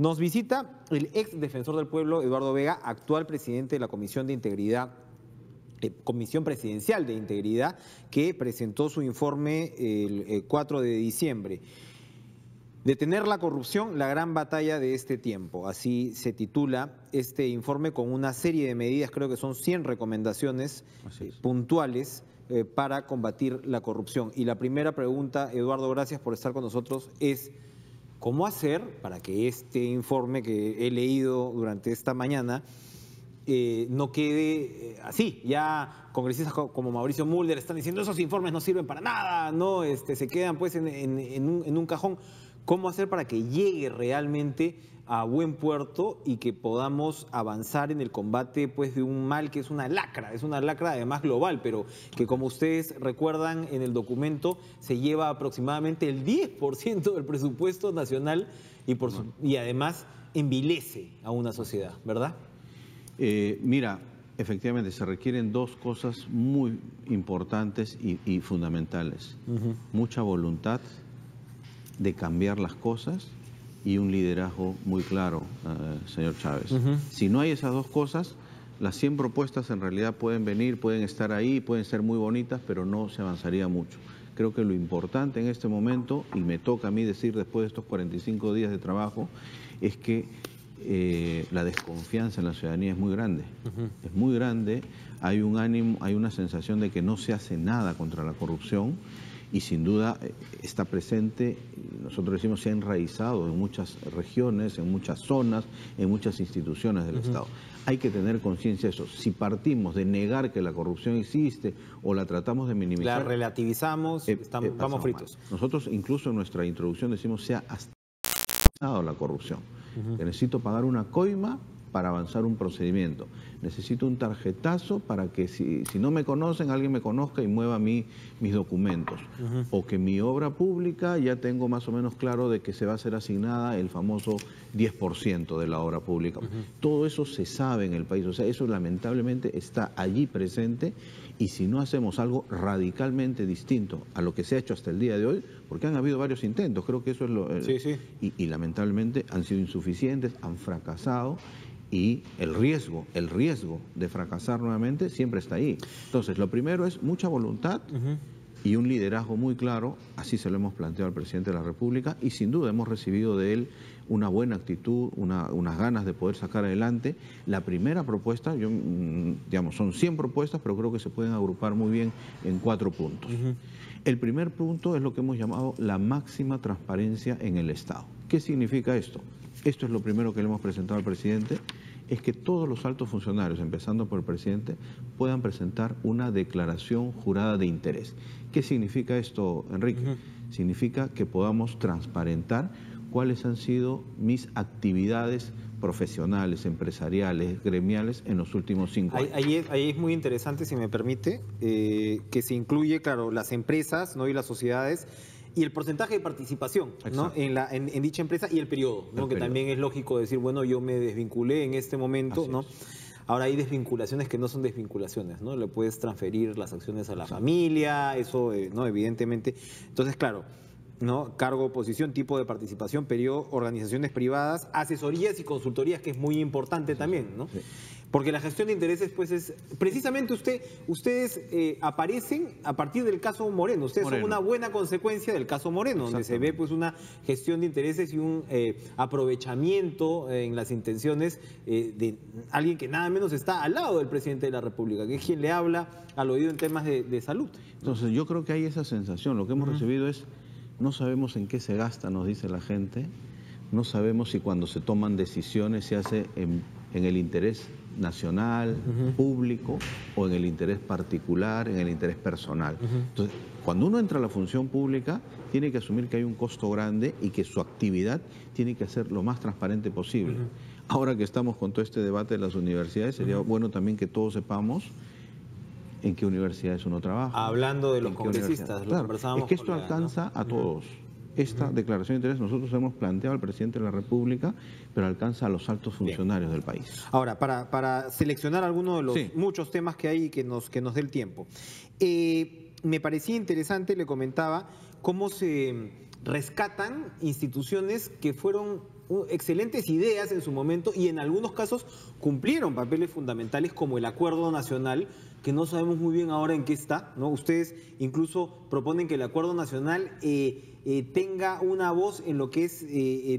Nos visita el ex defensor del pueblo, Eduardo Vega, actual presidente de la Comisión de Integridad, Comisión Presidencial de Integridad, que presentó su informe el 4 de diciembre. Detener la corrupción, la gran batalla de este tiempo. Así se titula este informe, con una serie de medidas, creo que son 100 recomendaciones puntuales para combatir la corrupción. Y la primera pregunta, Eduardo, gracias por estar con nosotros, es ¿cómo hacer para que este informe que he leído durante esta mañana no quede así? Ya congresistas como Mauricio Mulder están diciendo esos informes no sirven para nada, no se quedan pues en un cajón. ¿Cómo hacer para que llegue realmente a buen puerto y que podamos avanzar en el combate pues de un mal que es una lacra además global, pero que, como ustedes recuerdan en el documento, se lleva aproximadamente el 10% del presupuesto nacional y además envilece a una sociedad, ¿verdad? Mira, efectivamente se requieren dos cosas muy importantes y fundamentales. Mucha voluntad de cambiar las cosas y un liderazgo muy claro, señor Chávez. Si no hay esas dos cosas, las 100 propuestas en realidad pueden venir, pueden estar ahí, pueden ser muy bonitas, pero no se avanzaría mucho. Creo que lo importante en este momento, y me toca a mí decir después de estos 45 días de trabajo, es que la desconfianza en la ciudadanía es muy grande. Es muy grande, hay un ánimo, hay una sensación de que no se hace nada contra la corrupción, y sin duda está presente, nosotros decimos, se ha enraizado en muchas regiones, en muchas zonas, en muchas instituciones del Estado. Hay que tener conciencia de eso. Si partimos de negar que la corrupción existe o la tratamos de minimizar, la relativizamos, vamos fritos. Mal. Nosotros incluso en nuestra introducción decimos se ha hasta la corrupción. Que necesito pagar una coima para avanzar un procedimiento. Necesito un tarjetazo para que si no me conocen, alguien me conozca y mueva mis documentos. O que mi obra pública ya tengo más o menos claro de que se va a ser asignada el famoso 10% de la obra pública. Todo eso se sabe en el país, o sea, eso lamentablemente está allí presente, y si no hacemos algo radicalmente distinto a lo que se ha hecho hasta el día de hoy, porque han habido varios intentos, creo que eso es lo... Y lamentablemente han sido insuficientes, han fracasado, y el riesgo de fracasar nuevamente siempre está ahí. Entonces, lo primero es mucha voluntad y un liderazgo muy claro. Así se lo hemos planteado al presidente de la República, y sin duda hemos recibido de él una buena actitud, unas ganas de poder sacar adelante. La primera propuesta, digamos, son 100 propuestas, pero creo que se pueden agrupar muy bien en 4 puntos. El primer punto es lo que hemos llamado la máxima transparencia en el Estado. ¿Qué significa esto? Esto es lo primero que le hemos presentado al presidente, es que todos los altos funcionarios, empezando por el presidente, puedan presentar una declaración jurada de interés. ¿Qué significa esto, Enrique? Significa que podamos transparentar cuáles han sido mis actividades profesionales, empresariales, gremiales en los últimos 5 años. Ahí es muy interesante, si me permite, que se incluye, claro, las empresas, ¿no?, y las sociedades, y el porcentaje de participación, ¿no?, en dicha empresa, y el periodo, ¿no?, que también es lógico decir, bueno, yo me desvinculé en este momento, ¿no? Ahora hay desvinculaciones que no son desvinculaciones, ¿no? Le puedes transferir las acciones a la familia, eso, ¿no?, evidentemente. Entonces, claro, ¿no?, cargo, posición, tipo de participación, periodo, organizaciones privadas, asesorías y consultorías, que es muy importante también, ¿no? Porque la gestión de intereses, pues, es precisamente ustedes aparecen a partir del caso Moreno. Ustedes son una buena consecuencia del caso Moreno, donde se ve pues una gestión de intereses y un aprovechamiento en las intenciones de alguien que nada menos está al lado del presidente de la República, que es quien le habla al oído en temas de salud. Entonces, yo creo que hay esa sensación. Lo que hemos recibido es, no sabemos en qué se gasta, nos dice la gente, no sabemos si cuando se toman decisiones se hace en el interés nacional, público, o en el interés particular, en el interés personal. Entonces, cuando uno entra a la función pública, tiene que asumir que hay un costo grande y que su actividad tiene que ser lo más transparente posible. Ahora que estamos con todo este debate de las universidades, sería bueno también que todos sepamos en qué universidades uno trabaja. Hablando de los congresistas, claro, es que esto alcanza a todos. Esta declaración de interés nosotros hemos planteado al presidente de la República, pero alcanza a los altos funcionarios del país. Ahora, para seleccionar algunos de los muchos temas que hay y que nos dé el tiempo, me parecía interesante, le comentaba, cómo se rescatan instituciones que fueron excelentes ideas en su momento y en algunos casos cumplieron papeles fundamentales como el Acuerdo Nacional, que no sabemos muy bien ahora en qué está, ¿no? Ustedes incluso proponen que el Acuerdo Nacional tenga una voz en lo que es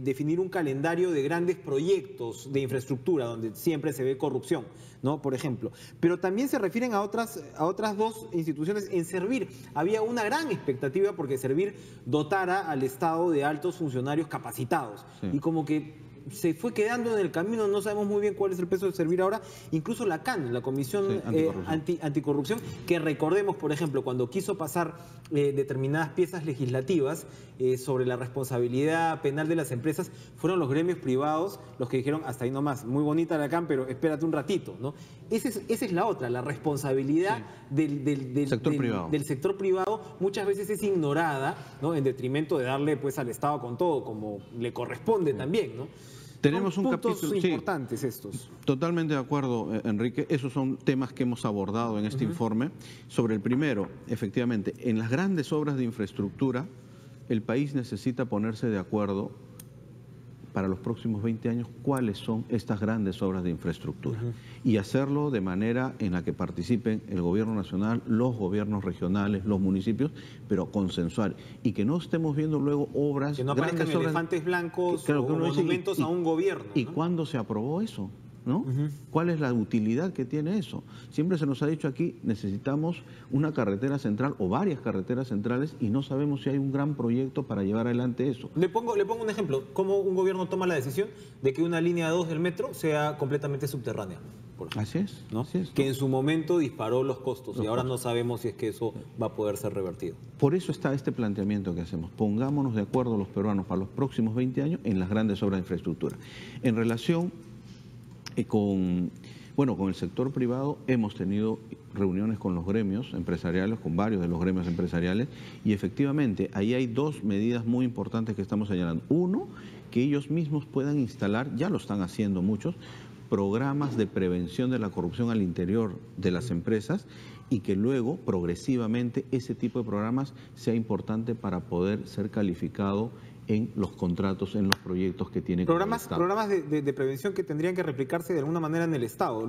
definir un calendario de grandes proyectos de infraestructura, donde siempre se ve corrupción, ¿no? Por ejemplo. Pero también se refieren a otras dos instituciones. En Servir había una gran expectativa porque Servir dotara al Estado de altos funcionarios capacitados. Sí. Y como que se fue quedando en el camino, no sabemos muy bien cuál es el peso de Servir ahora. Incluso la CAN, la Comisión Anticorrupción, que recordemos, por ejemplo, cuando quiso pasar determinadas piezas legislativas sobre la responsabilidad penal de las empresas, fueron los gremios privados los que dijeron, hasta ahí nomás, muy bonita la CAN, pero espérate un ratito, ¿no? Esa es la otra, la responsabilidad del sector privado muchas veces es ignorada, ¿no? En detrimento de darle pues al Estado con todo, como le corresponde también, ¿no? Tenemos un capítulo importantes estos. Totalmente de acuerdo, Enrique. Esos son temas que hemos abordado en este informe. Sobre el primero, efectivamente, en las grandes obras de infraestructura, el país necesita ponerse de acuerdo para los próximos 20 años cuáles son estas grandes obras de infraestructura y hacerlo de manera en la que participen el gobierno nacional, los gobiernos regionales, los municipios, pero consensuar, y que no estemos viendo luego obras, que no aparezcan elefantes blancos o monumentos a un gobierno, ¿no? ¿Y cuándo se aprobó eso? ¿No? ¿Cuál es la utilidad que tiene eso? Siempre se nos ha dicho aquí, necesitamos una carretera central o varias carreteras centrales y no sabemos si hay un gran proyecto para llevar adelante eso. Le pongo un ejemplo. ¿Cómo un gobierno toma la decisión de que una línea 2 del metro sea completamente subterránea? Así es, ¿no? Así es. Que en su momento disparó los costos y ahora no sabemos si es que eso va a poder ser revertido. Por eso está este planteamiento que hacemos. Pongámonos de acuerdo los peruanos para los próximos 20 años en las grandes obras de infraestructura. En relación con el sector privado hemos tenido reuniones con los gremios empresariales, con varios de los gremios empresariales, y efectivamente ahí hay dos medidas muy importantes que estamos señalando. Uno, que ellos mismos puedan instalar, ya lo están haciendo muchos, programas de prevención de la corrupción al interior de las empresas, y que luego, progresivamente, ese tipo de programas sea importante para poder ser calificado en los contratos, en los proyectos que tiene programas de prevención que tendrían que replicarse de alguna manera en el Estado.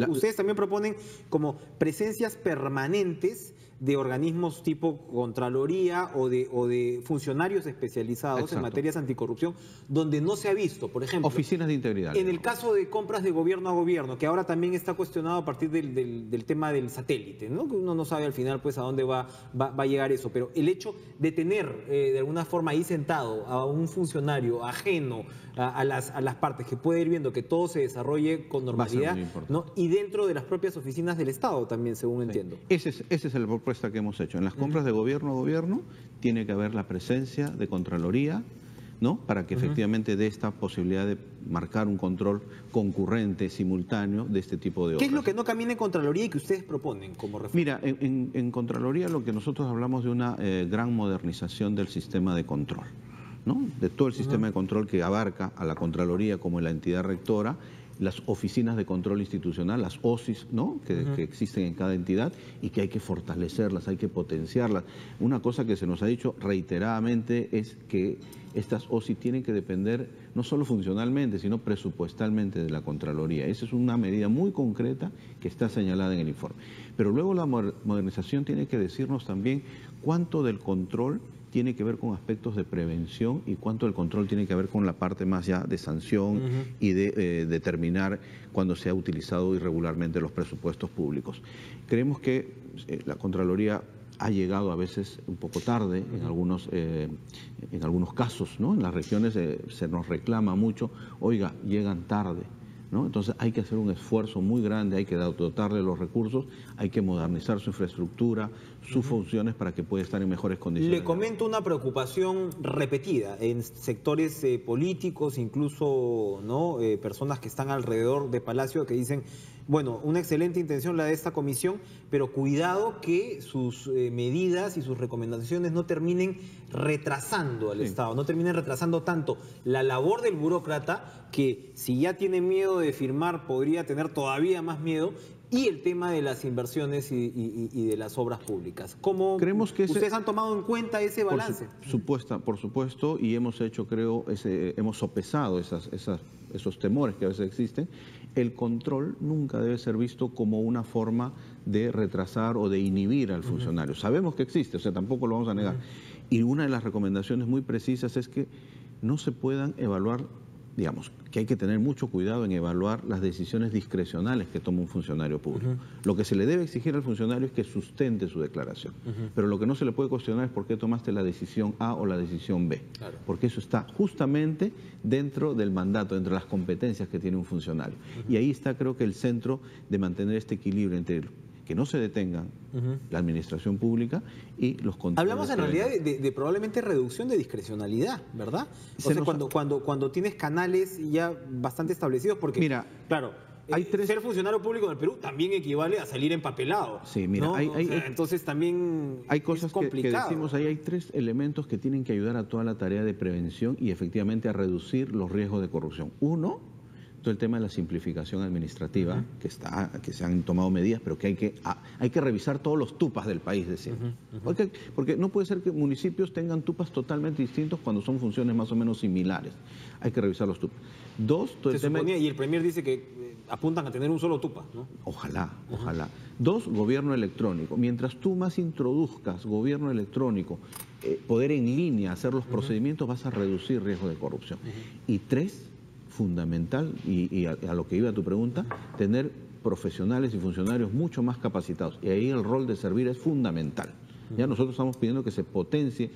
Ustedes también proponen como presencias permanentes de organismos tipo Contraloría o de funcionarios especializados en materias anticorrupción, donde no se ha visto, por ejemplo, oficinas de integridad. En el caso de compras de gobierno a gobierno, que ahora también está cuestionado a partir del tema del satélite, ¿no? Uno no sabe al final pues a dónde va a llegar eso, pero el hecho de tener de alguna forma ahí sentado a un funcionario ajeno a las partes, que puede ir viendo que todo se desarrolle con normalidad, ¿no? Y dentro de las propias oficinas del Estado también, según entiendo. Ese es el propuesta que hemos hecho. En las compras de gobierno a gobierno tiene que haber la presencia de Contraloría, ¿no? Para que efectivamente dé esta posibilidad de marcar un control concurrente, simultáneo de este tipo de obras. ¿Qué es lo que no camina en Contraloría y que ustedes proponen como reforma? Mira, en Contraloría lo que nosotros hablamos de una gran modernización del sistema de control, ¿no? De todo el sistema de control que abarca a la Contraloría como la entidad rectora, las oficinas de control institucional, las OSIs, ¿no? que existen en cada entidad y que hay que fortalecerlas, hay que potenciarlas. Una cosa que se nos ha dicho reiteradamente es que estas OSI tienen que depender no solo funcionalmente, sino presupuestalmente de la Contraloría. Esa es una medida muy concreta que está señalada en el informe. Pero luego la modernización tiene que decirnos también cuánto del control tiene que ver con aspectos de prevención y cuánto el control tiene que ver con la parte más ya de sanción y de determinar cuando se ha utilizado irregularmente los presupuestos públicos. Creemos que la Contraloría ha llegado a veces un poco tarde en algunos casos, ¿no? En las regiones se nos reclama mucho, oiga, llegan tarde, ¿no? Entonces hay que hacer un esfuerzo muy grande, hay que dotarle los recursos, hay que modernizar su infraestructura, sus funciones para que pueda estar en mejores condiciones. Le comento una preocupación repetida en sectores políticos, incluso ¿no? Personas que están alrededor de Palacio que dicen, bueno, una excelente intención la de esta comisión, pero cuidado que sus medidas y sus recomendaciones no terminen retrasando al Estado, no terminen retrasando tanto la labor del burócrata, que si ya tiene miedo de firmar podría tener todavía más miedo, y el tema de las inversiones y de las obras públicas. ¿Cómo Creemos que ustedes han tomado en cuenta ese balance? Por supuesto, y hemos hecho, creo, hemos sopesado esos temores que a veces existen. El control nunca debe ser visto como una forma de retrasar o de inhibir al funcionario. Sabemos que existe, o sea, tampoco lo vamos a negar. Y una de las recomendaciones muy precisas es que no se puedan evaluar, digamos, que hay que tener mucho cuidado en evaluar las decisiones discrecionales que toma un funcionario público. Lo que se le debe exigir al funcionario es que sustente su declaración. Pero lo que no se le puede cuestionar es por qué tomaste la decisión A o la decisión B. Claro. Porque eso está justamente dentro del mandato, dentro de las competencias que tiene un funcionario. Y ahí está, creo que, el centro de mantener este equilibrio entre que no se detenga la administración pública y los controles. Hablamos en realidad de probablemente reducción de discrecionalidad, ¿verdad? O sea, cuando tienes canales ya bastante establecidos, porque, mira, claro, ser funcionario público en el Perú también equivale a salir empapelado. Sí, mira, ¿no? Entonces también hay cosas es complicado. Que decimos ahí, hay 3 elementos que tienen que ayudar a toda la tarea de prevención y efectivamente a reducir los riesgos de corrupción. Uno, todo el tema de la simplificación administrativa, que se han tomado medidas, pero que hay que revisar todos los tupas del país, decimos. Porque no puede ser que municipios tengan tupas totalmente distintos cuando son funciones más o menos similares. Hay que revisar los tupas. 2, todo el tema... Y el Premier dice que apuntan a tener un solo tupa, ¿no? Ojalá, ojalá. 2, gobierno electrónico. Mientras tú más introduzcas gobierno electrónico, poder en línea hacer los procedimientos, vas a reducir riesgo de corrupción. Y 3, fundamental, y a lo que iba tu pregunta, tener profesionales y funcionarios mucho más capacitados. Y ahí el rol de servir es fundamental. Ya nosotros estamos pidiendo que se potencie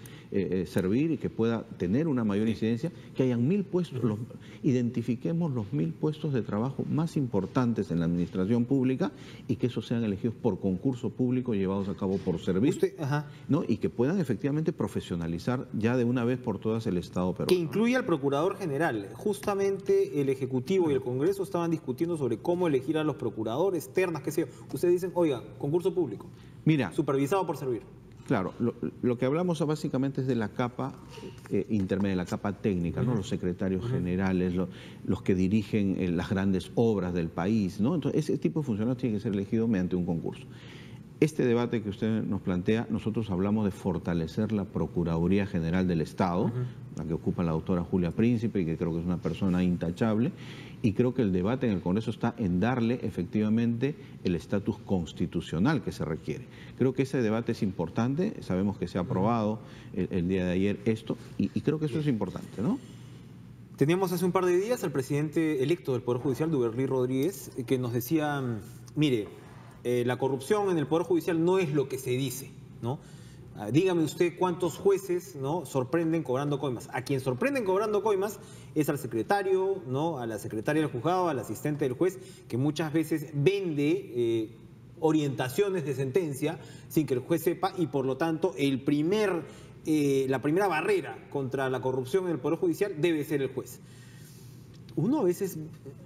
servir y que pueda tener una mayor incidencia, que hayan 1000 puestos, identifiquemos los 1000 puestos de trabajo más importantes en la administración pública y que esos sean elegidos por concurso público, llevados a cabo por servir, ¿no? Y que puedan efectivamente profesionalizar ya de una vez por todas el Estado peruano. Que incluya al Procurador General. Justamente el Ejecutivo y el Congreso estaban discutiendo sobre cómo elegir a los procuradores, ternas, qué sé yo. Ustedes dicen, oiga, concurso público. Mira, supervisado por servir. Claro, lo que hablamos básicamente es de la capa intermedia, la capa técnica, ¿no? Los secretarios generales, los que dirigen las grandes obras del país, ¿no? Entonces, ese tipo de funcionarios tiene que ser elegido mediante un concurso. Este debate que usted nos plantea, nosotros hablamos de fortalecer la Procuraduría General del Estado, la que ocupa la doctora Julia Príncipe, y que creo que es una persona intachable, y creo que el debate en el Congreso está en darle efectivamente el estatus constitucional que se requiere. Creo que ese debate es importante, sabemos que se ha aprobado el día de ayer esto, y creo que eso es importante, ¿no? Teníamos hace un par de días al presidente electo del Poder Judicial, Duberly Rodríguez, que nos decía, mire, la corrupción en el Poder Judicial no es lo que se dice, ¿no? Dígame usted cuántos jueces, ¿no?, sorprenden cobrando coimas. A quien sorprenden cobrando coimas es al secretario, ¿no?, a la secretaria del juzgado, al asistente del juez, que muchas veces vende orientaciones de sentencia sin que el juez sepa, y por lo tanto la primera barrera contra la corrupción en el Poder Judicial debe ser el juez. Uno a veces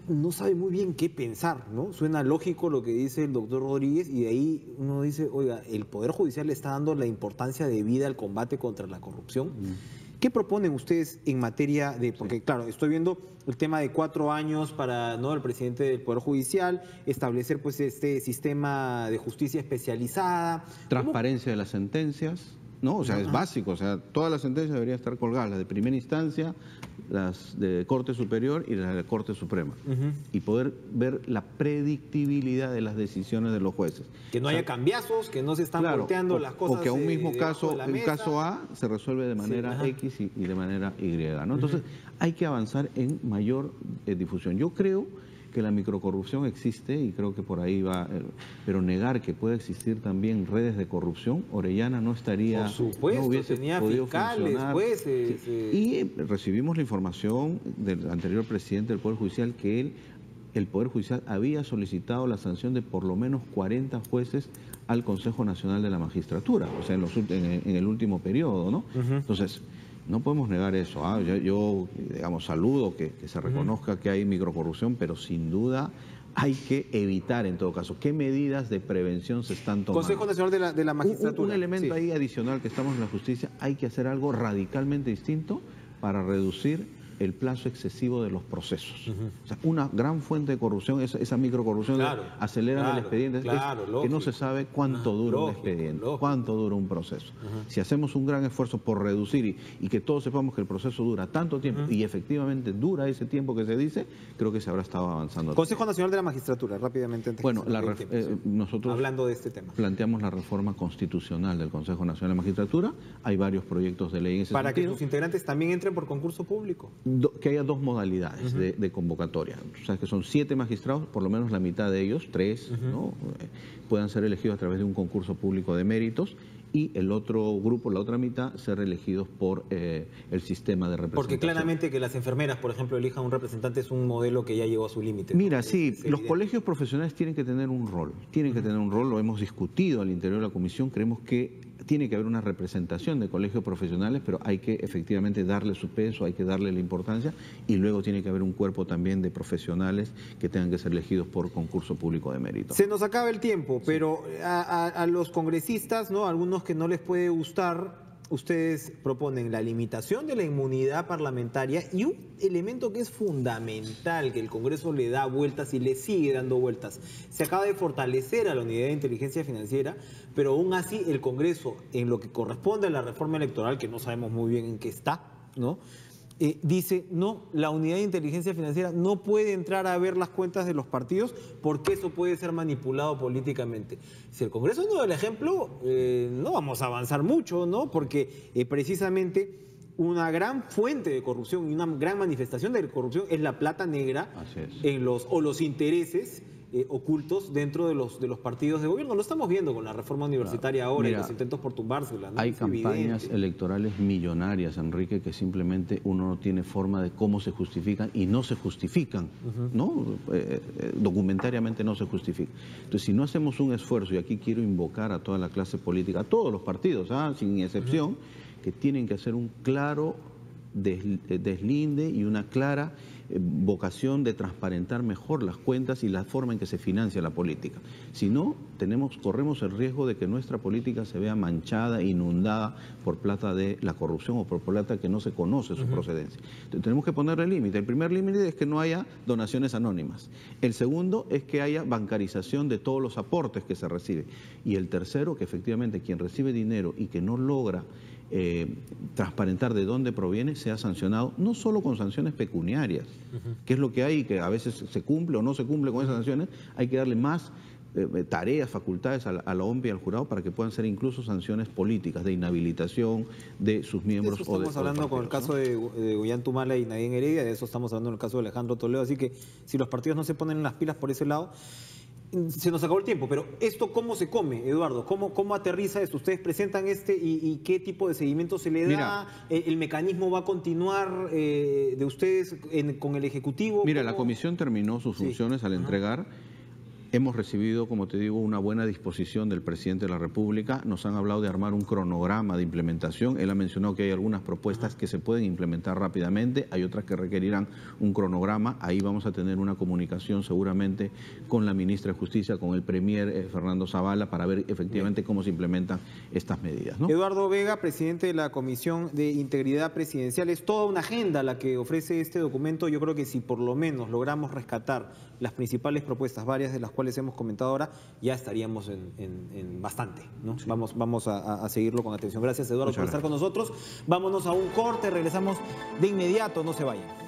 no sabe muy bien qué pensar, ¿no? Suena lógico lo que dice el doctor Rodríguez, y de ahí uno dice, oiga, el Poder Judicial le está dando la importancia debida al combate contra la corrupción. ¿Qué proponen ustedes en materia de...? Porque, claro, estoy viendo el tema de 4 años para, ¿no?, el presidente del Poder Judicial, establecer pues este sistema de justicia especializada. Transparencia de las sentencias, ¿no? O sea, es básico, o sea, todas las sentencias deberían estar colgadas, las de primera instancia, las de Corte Superior y las de Corte Suprema, y poder ver la predictibilidad de las decisiones de los jueces. Que no haya cambiazos, que no se están volteando las cosas. O que a un mismo caso, un caso A se resuelve de manera X y de manera Y, ¿no? Entonces, hay que avanzar en mayor difusión. Yo creo que la microcorrupción existe y creo que por ahí va, pero negar que puede existir también redes de corrupción, Orellana no estaría, por supuesto, no hubiese tenía podido fiscales, funcionar. Jueces, Y recibimos la información del anterior presidente del Poder Judicial que el Poder Judicial había solicitado la sanción de por lo menos 40 jueces al Consejo Nacional de la Magistratura, o sea, en el último periodo, ¿no? Entonces, no podemos negar eso. Yo, digamos, saludo que se reconozca que hay microcorrupción, pero sin duda hay que evitar, en todo caso. ¿Qué medidas de prevención se están tomando? Consejo Nacional de la Magistratura. Un elemento ahí adicional que estamos en la justicia, hay que hacer algo radicalmente distinto para reducir el plazo excesivo de los procesos. O sea, una gran fuente de corrupción, esa microcorrupción, aceleran el expediente, que no se sabe cuánto dura un expediente, cuánto dura un proceso. Si hacemos un gran esfuerzo por reducir y que todos sepamos que el proceso dura tanto tiempo y efectivamente dura ese tiempo que se dice, creo que se habrá estado avanzando. Consejo Nacional de la Magistratura, rápidamente. Bueno, nosotros hablando de este tema, planteamos la reforma constitucional del Consejo Nacional de la Magistratura. Hay varios proyectos de ley en ese sentido. Para que sus integrantes también entren por concurso público. Que haya dos modalidades de convocatoria. O sea, que son 7 magistrados, por lo menos la mitad de ellos, 3, ¿no? Puedan ser elegidos a través de un concurso público de méritos, y el otro grupo, la otra mitad, ser elegidos por el sistema de representación. Porque claramente que las enfermeras, por ejemplo, elijan un representante es un modelo que ya llegó a su límite. Mira, sí, los colegios profesionales tienen que tener un rol, lo hemos discutido al interior de la comisión, creemos que tiene que haber una representación de colegios profesionales, pero hay que efectivamente darle su peso, hay que darle la importancia, y luego tiene que haber un cuerpo también de profesionales que tengan que ser elegidos por concurso público de mérito. Se nos acaba el tiempo, pero a los congresistas, ¿no? Algunos que no les puede gustar, ustedes proponen la limitación de la inmunidad parlamentaria y un elemento que es fundamental, que el Congreso le da vueltas y le sigue dando vueltas. Se acaba de fortalecer a la Unidad de Inteligencia Financiera, pero aún así el Congreso, en lo que corresponde a la reforma electoral, que no sabemos muy bien en qué está, ¿no? Dice, no, la Unidad de Inteligencia Financiera no puede entrar a ver las cuentas de los partidos porque eso puede ser manipulado políticamente. Si el Congreso no da el ejemplo, no vamos a avanzar mucho, ¿no? Porque precisamente una gran fuente de corrupción y una gran manifestación de corrupción es la plata negra en los intereses ocultos dentro de los partidos de gobierno. Lo estamos viendo con la reforma universitaria ahora. Mira, y los intentos por tumbársela, ¿no? Hay campañas electorales millonarias, Enrique, que simplemente uno no tiene forma de cómo se justifican y no se justifican, ¿no? Documentariamente no se justifican. Entonces, si no hacemos un esfuerzo, y aquí quiero invocar a toda la clase política, a todos los partidos, sin excepción, que tienen que hacer un claro deslinde y una clara vocación de transparentar mejor las cuentas y la forma en que se financia la política. Si no, corremos el riesgo de que nuestra política se vea manchada, inundada por plata de la corrupción o por plata que no se conoce su procedencia. Entonces, tenemos que ponerle límite. El primer límite es que no haya donaciones anónimas. El segundo es que haya bancarización de todos los aportes que se reciben. Y el tercero, que efectivamente quien recibe dinero y que no logra transparentar de dónde proviene, sea sancionado, no solo con sanciones pecuniarias, que es lo que hay, que a veces se cumple o no se cumple con esas sanciones, hay que darle más tareas, facultades a la OMP y al jurado para que puedan ser incluso sanciones políticas, de inhabilitación de sus miembros. Eso estamos hablando con el caso de Ollantumala y Nadine Heredia, de eso estamos hablando en el caso de Alejandro Toledo, así que si los partidos no se ponen las pilas por ese lado, se nos acabó el tiempo. Pero ¿esto cómo se come, Eduardo? ¿Cómo aterriza esto? ¿Ustedes presentan y qué tipo de seguimiento se le da? Mira, ¿el mecanismo va a continuar de ustedes con el Ejecutivo? Mira, la comisión terminó sus funciones al entregar. Hemos recibido, como te digo, una buena disposición del presidente de la República. Nos han hablado de armar un cronograma de implementación. Él ha mencionado que hay algunas propuestas que se pueden implementar rápidamente, hay otras que requerirán un cronograma. Ahí vamos a tener una comunicación seguramente con la ministra de Justicia, con el premier Fernando Zavala, para ver efectivamente cómo se implementan estas medidas, ¿no? Eduardo Vega, presidente de la Comisión de Integridad Presidencial. Es toda una agenda la que ofrece este documento. Yo creo que si por lo menos logramos rescatar las principales propuestas, varias de las cuales hemos comentado ahora, ya estaríamos en bastante, ¿no? Sí. Vamos a seguirlo con atención. Gracias, Eduardo, por estar con nosotros. Vámonos a un corte, regresamos de inmediato, no se vayan.